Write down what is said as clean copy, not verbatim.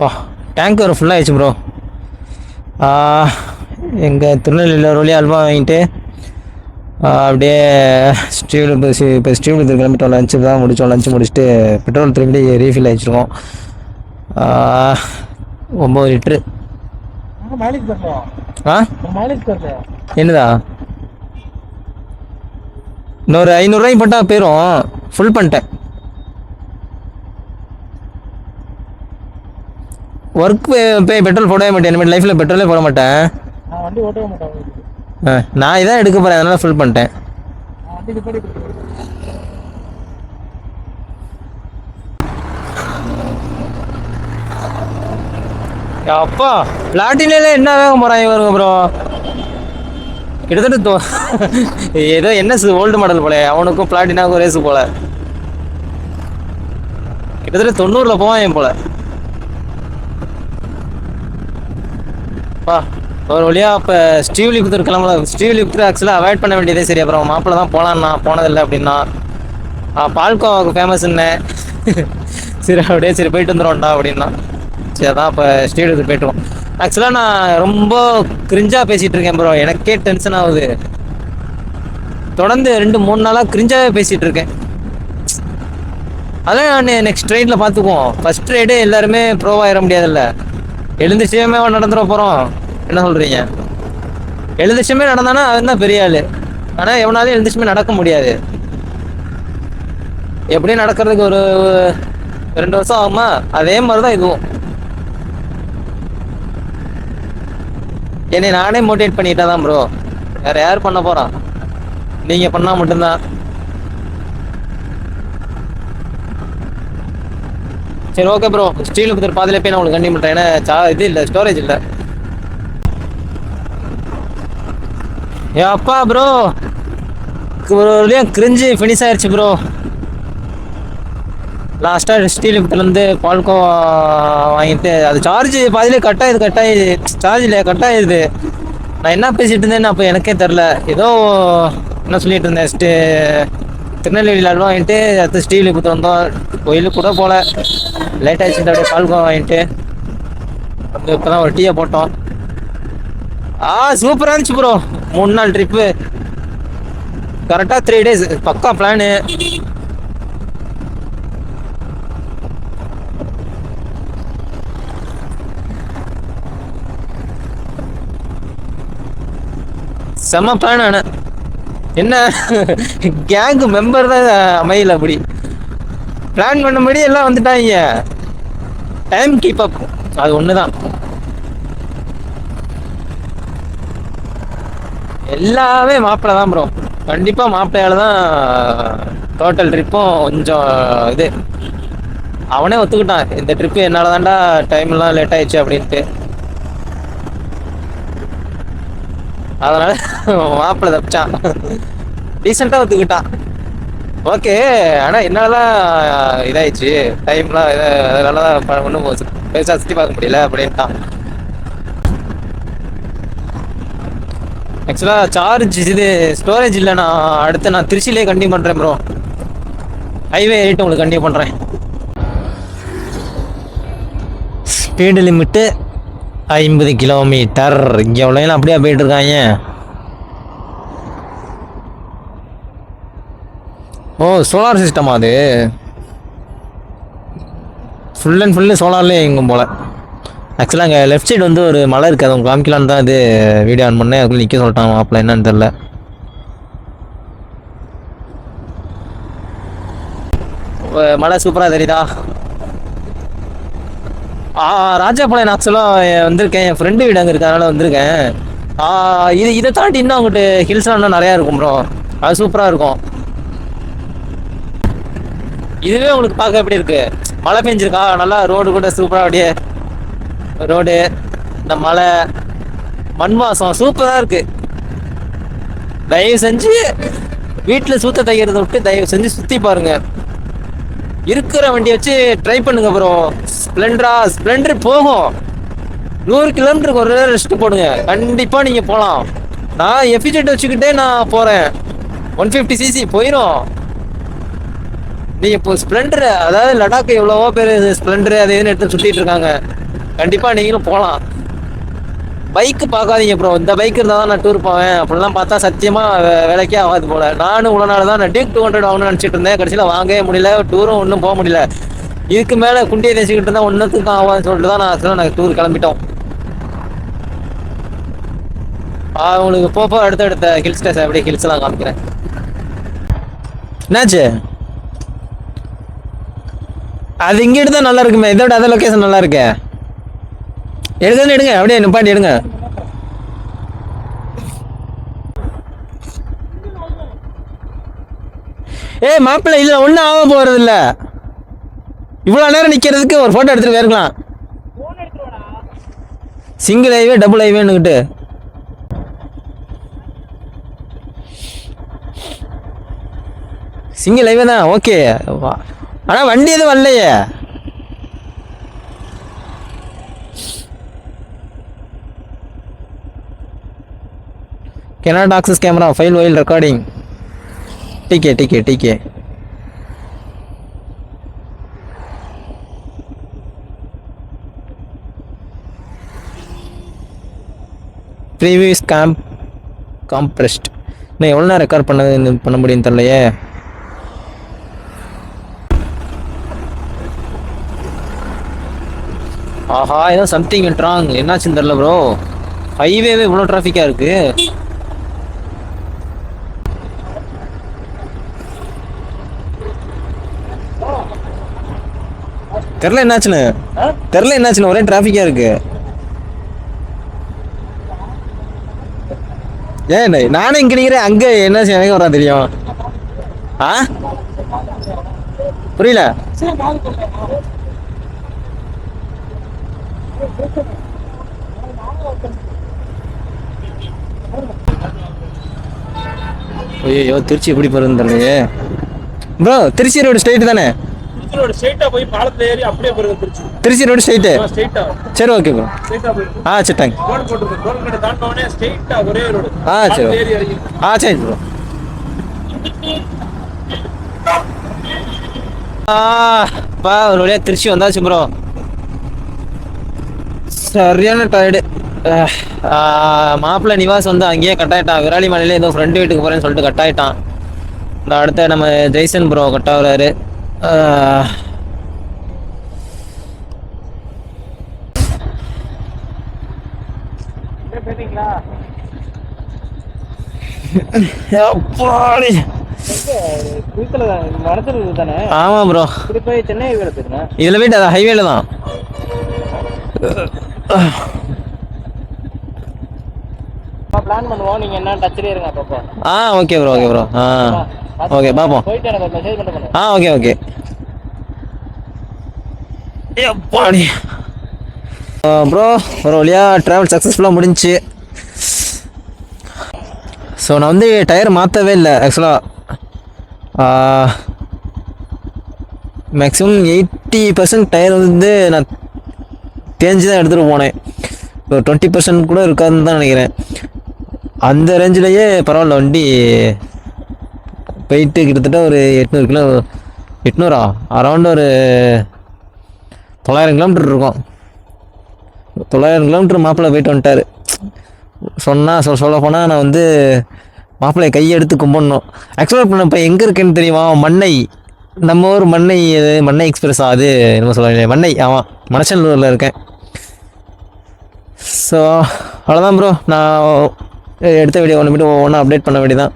பா டேங்க் ஒரு ஃபுல்லாக ஆயிடுச்சு ப்ரோ. எங்கள் திருநெல்வேலியில் ஒரு வழியாக அல்வா வாங்கிட்டு அப்படியே இப்போ ஸ்ரீவில்லிபுத்தூர் கிளம்பிட்டோம். லஞ்சு தான் முடித்தோம். லஞ்சு முடிச்சுட்டு பெட்ரோல் திரும்பி ரீஃபில் ஆகிடுச்சிருக்கோம். 9 லிட்ரு. என்னதா இன்னொரு 500 போட்டால் போயிடும். ஃபுல் பண்ணிட்டேன். ஒர்க் போய் பெட்ரோல் போடவே மாட்டேன். இனிமேல் லைஃப்பில் பெட்ரோலே போட மாட்டேன். நான் இதான் எடுக்க போகிறேன், அதனால ஃபுல் பண்ணிட்டேன். அப்பா பிளாட்டினில என்ன வேகம் போகிறாங்க வருங்க ப்ரோ. கிட்டத்தட்ட ஏதோ என்எஸ் ஓல்டு மாடல் போல, அவனுக்கும் பிளாட்டினாவுக்கும் ரேஸு போல. கிட்டத்தட்ட 90ல் போவான் போல. ஒரு வழியா இப்போ ஸ்ரீவில்லிபுத்தூர் கிளம்பல. ஸ்ரீவில்லிபுத்தூர் ஆக்சுவலாக அவாய்ட் பண்ண வேண்டியதே சரி. அப்புறம் மாப்பிள்ள தான் போகலான்னா போனதில்லை அப்படின்னா பால்கோவாவுக்கு ஃபேமஸ்ன்னு சரி அப்படியே சரி போயிட்டு வந்துடும்டா அப்படின்னா சரி அதான் இப்போ ஸ்ரீவில்லிபுத்தூர் போய்ட்டுவோம். ஆக்சுவலாக நான் ரொம்ப கிரிஞ்சாக பேசிகிட்டு இருக்கேன் ப்ரோ. எனக்கே டென்ஷன் ஆகுது. தொடர்ந்து 2-3 நாளாக கிரிஞ்சாகவே பேசிகிட்டு இருக்கேன். அதான் நான் நெக்ஸ்ட் ரைடில் பார்த்துக்குவோம். ஃபஸ்ட் ரைடே எல்லாருமே ப்ரோவாக ஏற முடியாதுல்ல. எழுந்திரிச்சமே நடந்துட போகிறோம். என்ன சொல்கிறீங்க? எழுந்திரிச்சமே நடந்தானா அவன் தான் பெரிய ஆள். ஆனால் எவனாலும் எழுந்திரிச்சமே நடக்க முடியாது. எப்படியும் நடக்கிறதுக்கு ஒரு 2 வருஷம் ஆகுமா? அதே மாதிரி தான் இதுவும். என்னை நானே மோட்டிவேட் பண்ணிட்டா தான் ப்ரோ. வேறு யார் பண்ண போகிறான்? நீங்கள் பண்ணால் மட்டும்தான். சரி ஓகே ப்ரோ. ஸ்ரீவில்லிபுத்தூர் பாதையில போய் நான் உங்களுக்கு கண்டிப்பாக பண்ணுறேன். ஏன்னா இது இல்லை, ஸ்டோரேஜ் இல்லை. அப்பா ப்ரோ ஒரு வழியாக கிரிஞ்சு ஃபினிஷ் ஆயிடுச்சு ப்ரோ. லாஸ்ட்டாக ஸ்ரீவில்லிபுத்தூர்லேருந்து பால்கோவா வாங்கிட்டு அது சார்ஜ் பாதிலே கட் ஆகிடுது. சார்ஜ் இல்லை, கட் ஆகிடுது. நான் என்ன பேசிகிட்டு இருந்தேன்னு அப்போ எனக்கே தெரில. ஏதோ என்ன சொல்லிட்டு இருந்தேன். திருநெல்வேலியில் அல்வா வாங்கிட்டு அடுத்து ஸ்ரீவில்லிபுத்தூர் வந்தோம். கோயிலுக்கு கூட போகல, லேட் ஆகிடுச்சு. அப்படியே பால்கோவா வாங்கிட்டு வந்து இப்போ தான் ஒரு டீயை போட்டோம். சூப்பராக இருந்துச்சு ப்ரோ. 3 நாள் ட்ரிப்பு, கரெக்டாக 3 days பக்கா பிளானு. செம்ம பிளான். ஆனால் என்ன கேங்கு மெம்பர் தான் அமையல. அப்படி பிளான் பண்ணபடி எல்லாம் வந்துட்டாங்க. டைம் கீப் அப் அது ஒன்று தான். எல்லாமே மாப்பிள்ளை தான் ப்ரோ. கண்டிப்பாக மாப்பிள்ளையால் தான் டோட்டல் ட்ரிப்பும் கொஞ்சம் இது. அவனே ஒத்துக்கிட்டான் இந்த ட்ரிப்பு என்னால் தான்டா டைம்லாம் லேட் ஆயிடுச்சு அப்படின்ட்டு. அதனால் மாப்பிள்ளை தப்பிச்சான், டீசெண்டாக ஒத்துக்கிட்டான். ஓகே. ஆனால் என்னால் தான் இதாகிடுச்சு டைம்லாம். அதனால தான் ஒன்றும் பெருசாக சுற்றி பார்க்க முடியல அப்படின்ட்டான். ஆக்சுவலாக சார்ஜ் இது ஸ்டோரேஜ் இல்லை. நான் திருச்சியிலே கண்டினியூ பண்ணுறேன் ப்ரோ. ஹைவே ஏறிட்டு உங்களுக்கு கண்டினியூ பண்ணுறேன். Speed limit 50 kilometre. இங்கே எவ்வளோலாம் அப்படியே போயிட்டு இருக்காங்க. சோலார் சிஸ்டமா அது? ஃபுல் அண்ட் ஃபுல்லு சோலார்லேயே எங்கும் போல். ஆக்சுவலாக அங்கே லெஃப்ட் சைடு வந்து ஒரு மலை இருக்குது. அது உங்களுக்கு காமிக்கலான்னு தான் இது வீடியோ ஆன் பண்ணேன். அதுக்குள்ளே நிற்க சொல்லிட்டாங்க மாப்பிள்ள. என்னன்னு தெரில. மலை சூப்பராக தெரியுதா? ராஜாபாளையம் ஆக்சுவலாக வந்திருக்கேன். என் ஃப்ரெண்டு வீடு அங்கே இருக்கு, அதனால் வந்திருக்கேன். இதை தாண்டி இன்னும் அங்கிட்டு ஹில்ஸ்லாம் இன்னும் நிறையா இருக்கும் ப்ரோ. அது சூப்பராக இருக்கும். இதுவே உங்களுக்கு பார்க்க எப்படி இருக்கு? மழை பெஞ்சிருக்கா, நல்லா ரோடு கூட சூப்பராக அப்படியே ரோடு, இந்த மலை, மண் வாசம் சூப்பராக இருக்கு. தயவு செஞ்சு வீட்டில் சூத்த தைக்கிறத விட்டு தயவு செஞ்சு சுற்றி பாருங்க. இருக்கிற வண்டியை வச்சு ட்ரை பண்ணுங்க ப்ரோ. ஸ்ப்ளெண்டர் போகும். 100 கிலோமீட்டருக்கு ஒரு ரெஸ்ட் போடுங்க, கண்டிப்பாக நீங்கள் போகலாம். நான் எஃபிஷியன்ட் வச்சுக்கிட்டே நான் போகிறேன். 150cc போயிடும். நீங்கள் இப்போ ஸ்ப்ளெண்டர், அதாவது லடாக் எவ்வளவோ பேர் ஸ்ப்ளெண்டரு அது இதுன்னு எடுத்து சுற்றிட்டு இருக்காங்க. கண்டிப்பாக நீங்களும் போகலாம். பைக்கு பார்க்காதீங்க ப்ரோ. இந்த பைக் இருந்தால் தான் நான் டூர் போவேன் அப்படிலாம் பார்த்தா சத்தியமாக வேலைக்கே ஆகாது போல். நானும் இவ்வளோ நாள் தான் நான் டியூக் 200 வாங்கணும்னு நினச்சிட்டு இருந்தேன். கடைசியில் வாங்கவே முடியல. டூரும் ஒன்றும் போக முடியல. இதுக்கு மேலே குண்டியை தேய்ச்சிக்கிட்டு இருந்தால் ஒன்றுத்துக்கும் ஆகாதுன்னு சொல்லிட்டு தான் நாங்கள் டூர் கிளம்பிட்டோம். உங்களுக்கு போப்போ அடுத்த ஹில் ஸ்டேஷன் அப்படியே ஹில்ஸ் எல்லாம் காமிக்கிறேன். என்னாச்சு? அது இங்கே எடுத்தா நல்லா இருக்குமே. இதோட அதர் லொக்கேஷன் நல்லா இருக்கு. எடுங்க அப்படியே நிப்பாட்டி எடுங்க. மாப்பிள்ளை இதுல ஒன்றும் ஆக போறது இல்ல. இவ்வளோ நேரம் நிக்கிறதுக்கு ஒரு போட்டோ எடுத்துட்டு போயிருக்கலாம். சிங்கிள் ஹைவே டபுள் ஹைவேன்னுக்கிட்டு சிங்கிள் ஹைவே தான். ஓகே, ஆனால் வண்டி எதுவும் வரலையே. cannot access camera file while recording. TK preview is compressed. நான் எவ்வளோ நேரம் ரெக்கார்ட் பண்ண முடியும்னு தெரியலையே. ஆஹா, ஏதோ சம்திங் ராங். என்னாச்சுன்னு தெரியல ப்ரோ. ஹைவேவே இவ்வளோ டிராஃபிக்காக இருக்கு. தெரியல என்னாச்சுன்னு ஒரே டிராஃபிக்காக இருக்கு. ஏன் நானும் இங்கே நிற்கிறேன். அங்கே என்னாச்சு எனக்கு வரா தெரியும். புரியல. ஐயோ, திருச்சி எப்படி போறதுன்னு தெரியலையே ப்ரோ. திருச்சி ரோடு ஸ்ட்ரைட் தானே? Trichy road straight. சரி, ஓகே ப்ரோ. சரி, தேங்க்ஸ். சரி ப்ரோ. ஒரு வழியா திருச்சி வந்தாச்சு ப்ரோ. சரியான டயர்டு. மாப்பிள்ளை நிவாஸ் வந்து அங்கேயே கட் ஆகிட்டான். விராலி மலையில ஏதோ ஃப்ரெண்டு வீட்டுக்கு போறேன்னு சொல்லிட்டு கட் ஆகிட்டான். இந்த அடுத்த நம்ம ஜெய்சன் ப்ரோ கட் ஆகுறாரு. ஆமா ப்ரோ. இதுல போயிட்டு அதான் ஹைவேல தான். பிளான் பண்ணுவோம். நீங்க என்ன டச்ல இருங்க அப்பப்போ. Okay bro. ஓகே பாப்போம். போயிட்டு எனக்கு ஒரு மெசேஜ் பண்ணுங்க. ஓகே. ஏப்பாடி ப்ரோ, ஒரு வழியா டிராவல் சக்ஸஸ்ஃபுல்லாக முடிஞ்சிச்சு. ஸோ நான் வந்து டயர் மாற்றவே இல்லை ஆக்சுவலாக. மேக்ஸிமம் 80% டயர் வந்து நான் தேஞ்சு தான் எடுத்துகிட்டு போனேன். இப்போ 20% கூட இருக்காதுன்னு தான் நினைக்கிறேன். அந்த ரேஞ்சிலேயே பரவாயில்ல. வண்டி போயிட்டு கிட்டத்தட்ட ஒரு 800 கிலோ, 800 அரௌண்ட் ஒரு 900 கிலோமீட்டர் இருக்கும். 900 கிலோமீட்டர் மாப்பிள்ளை போயிட்டு வந்துட்டார். சொல்ல போனால் நான் வந்து மாப்பிள்ளையை கையெடுத்து கும்பிடணும். ஆக்சுவலாக இப்போ எங்கே இருக்கேன்னு தெரியுமா? மண்ணை, நம்ம ஊர் மண்ணை எக்ஸ்பிரஸா அது என்ன சொல்ல, மண்ணை. ஆமாம், மணச்சநல்லூரில் இருக்கேன். ஸோ அவ்வளோதான் ப்ரோ. நான் எடுத்த வீடியோ ஒன்று அப்டேட் பண்ண வேண்டியதான்.